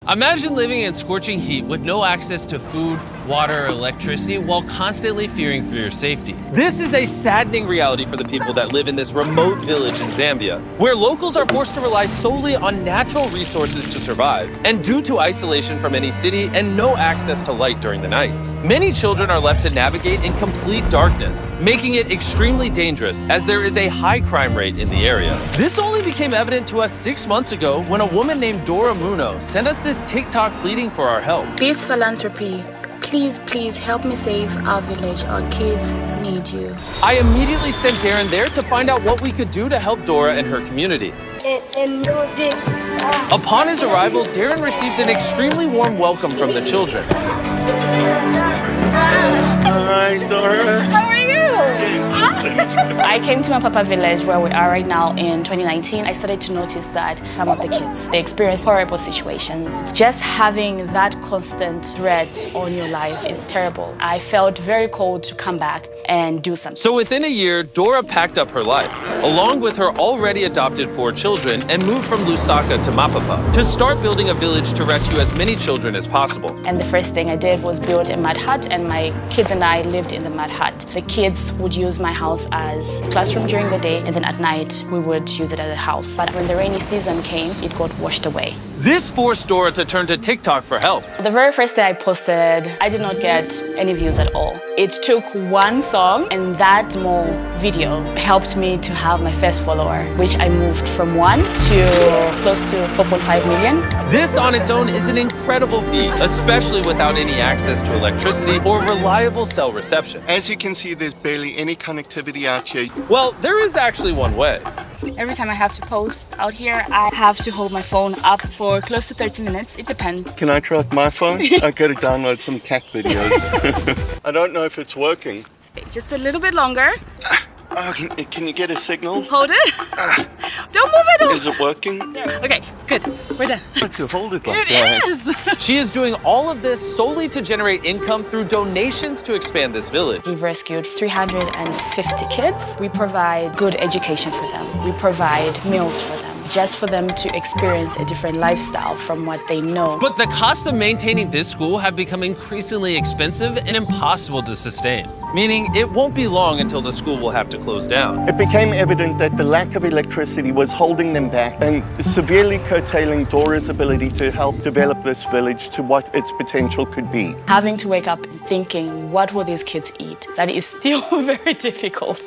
Imagine living in scorching heat with no access to food, water, or electricity while constantly fearing for your safety. This is a saddening reality for the people that live in this remote village in Zambia, where locals are forced to rely solely on natural resources to survive, and due to isolation from any city and no access to light during the nights. Many children are left to navigate in complete darkness, making it extremely dangerous as there is a high crime rate in the area. This only became evident to us 6 months ago when a woman named Dora Muno sent us this TikTok pleading for our help. This philanthropy, please help me save our village. Our kids need you. I immediately sent Darren there to find out what we could do to help Dora and her community. Upon his arrival, Darren received an extremely warm welcome from the children. Hi, Dora. How are you? I came to Mapapa village where we are right now in 2019. I started to notice that some of the kids, they experience horrible situations. Just having that constant threat on your life is terrible. I felt very called to come back and do something. So within a year, Dora packed up her life, along with her already adopted 4 children, and moved from Lusaka to Mapapa to start building a village to rescue as many children as possible. And the first thing I did was build a mud hut, and my kids and I lived in the mud hut. The kids would use my house as a classroom during the day, and then at night we would use it as a house. But when the rainy season came, it got washed away. This forced Dora to turn to TikTok for help. The very first day I posted, I did not get any views at all. It took one song, and that small video helped me to have my first follower, which I moved from 1 to close to 4.5 million. This on its own is an incredible feat, especially without any access to electricity or reliable cell reception. As you can see, there's barely any connectivity out here. Well, there is actually one way. Every time I have to post out here, I have to hold my phone up for close to 30 minutes. It depends. Can I try with my phone? I gotta download some cat videos. I don't know if it's working. Just a little bit longer. Oh, can you get a signal? Hold it. Don't move it. Is it working? Okay, good. We're done. To hold it like It that. is. She is doing all of this solely to generate income through donations to expand this village. We've rescued 350 kids. We provide good education for them. We provide meals for them, just for them to experience a different lifestyle from what they know. But the cost of maintaining this school have become increasingly expensive and impossible to sustain, meaning it won't be long until the school will have to close down. It became evident that the lack of electricity was holding them back and severely curtailing Dora's ability to help develop this village to what its potential could be. Having to wake up and thinking, what will these kids eat? That is still very difficult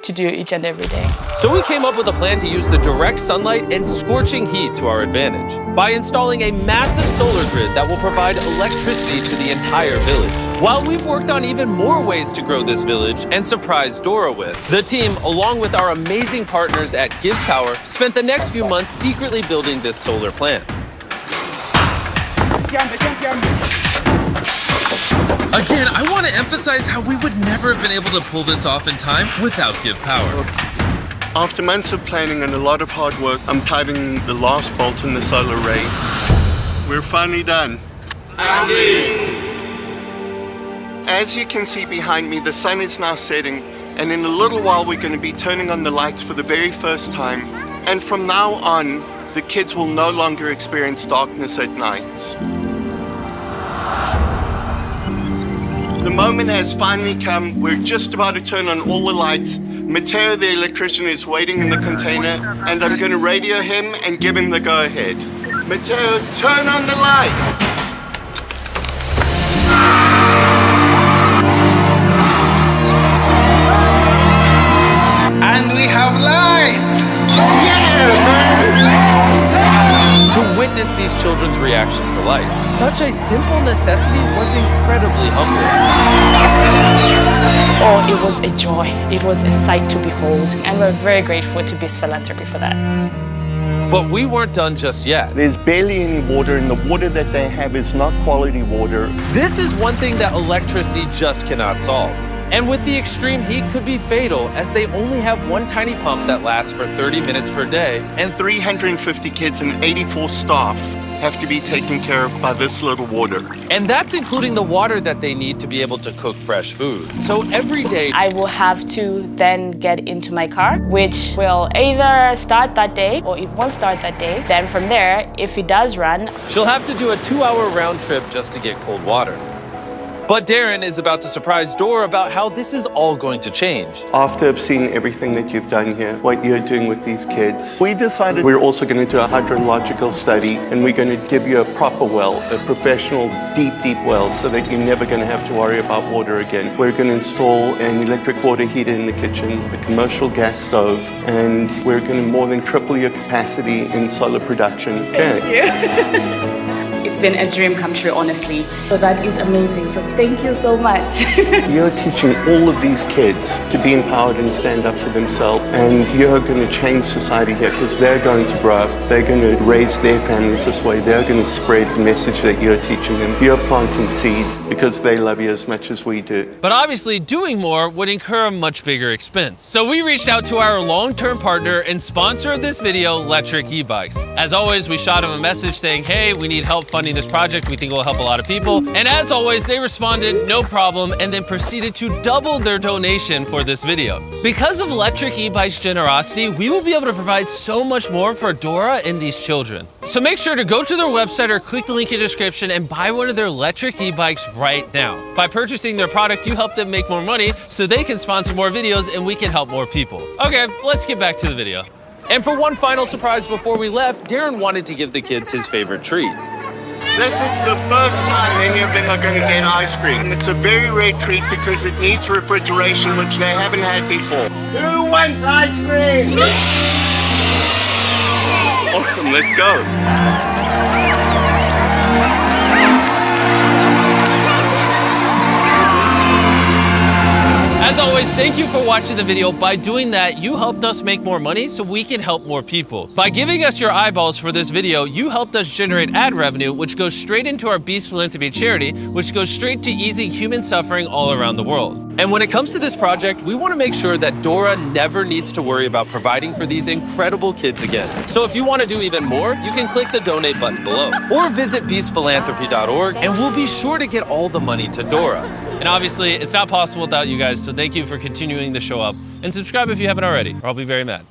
to do each and every day. So we came up with a plan to use the direct sunlight and scorching heat to our advantage by installing a massive solar grid that will provide electricity to the entire village. While we've worked on even more ways to grow this village and surprise Dora with, the team, along with our amazing partners at Give Power, spent the next few months secretly building this solar plant. Again, I want to emphasize how we would never have been able to pull this off in time without Give Power. After months of planning and a lot of hard work, I'm tightening the last bolt in the solar array. We're finally done. As you can see behind me, the sun is now setting, and in a little while we're going to be turning on the lights for the very first time. And from now on, the kids will no longer experience darkness at night. The moment has finally come. We're just about to turn on all the lights. Mateo, the electrician, is waiting in the container, and I'm going to radio him and give him the go-ahead. Mateo, turn on the lights! And we have lights! To witness these children's reaction to light, such a simple necessity was incredibly humbling. Oh, it was a joy. It was a sight to behold, and we're very grateful to Beast Philanthropy for that. But we weren't done just yet. There's barely any water, and the water that they have is not quality water. This is one thing that electricity just cannot solve. And with the extreme heat could be fatal, as they only have one tiny pump that lasts for 30 minutes per day. And 350 kids and 84 staff have to be taken care of by this little water. And that's including the water that they need to be able to cook fresh food. So every day, I will have to then get into my car, which will either start that day or it won't start that day. Then from there, if it does run, she'll have to do a 2-hour round trip just to get cold water. But Darren is about to surprise Dora about how this is all going to change. After I've seen everything that you've done here, what you're doing with these kids, we decided we're also going to do a hydrological study, and we're going to give you a proper well, a professional deep well, so that you're never going to have to worry about water again. We're going to install an electric water heater in the kitchen, a commercial gas stove, and we're going to more than triple your capacity in solar production. Okay. it's been a dream come true, honestly. So that is amazing. So thank you so much. You're teaching all of these kids to be empowered and stand up for themselves, and you're going to change society here because they're going to grow up, they're going to raise their families this way, they're going to spread the message that you're teaching them. You're planting seeds because they love you as much as we do. But obviously, doing more would incur a much bigger expense. So we reached out to our long-term partner and sponsor of this video, Lectric E-Bikes. As always, we shot them a message saying, hey, we need help funding this project. We think it will help a lot of people. And as always, they responded, no problem, and then proceeded to double their donation for this video. Because of Lectric E-Bikes' generosity, we will be able to provide so much more for Dora and these children. So make sure to go to their website or click the link in the description and buy one of their Lectric E-Bikes right now. By purchasing their product, you help them make more money so they can sponsor more videos and we can help more people. Okay, let's get back to the video. And for one final surprise before we left, Darren wanted to give the kids his favorite treat. This is the first time any of them are going to get ice cream. It's a very rare treat because it needs refrigeration, which they haven't had before. Who wants ice cream? Awesome, let's go. As always, thank you for watching the video. By doing that, you helped us make more money so we can help more people. By giving us your eyeballs for this video, you helped us generate ad revenue, which goes straight into our Beast Philanthropy charity, which goes straight to easing human suffering all around the world. And when it comes to this project, we want to make sure that Dora never needs to worry about providing for these incredible kids again. So if you want to do even more, you can click the donate button below or visit beastphilanthropy.org and we'll be sure to get all the money to Dora. And obviously, it's not possible without you guys, so thank you for continuing the show up. And subscribe if you haven't already, or I'll be very mad.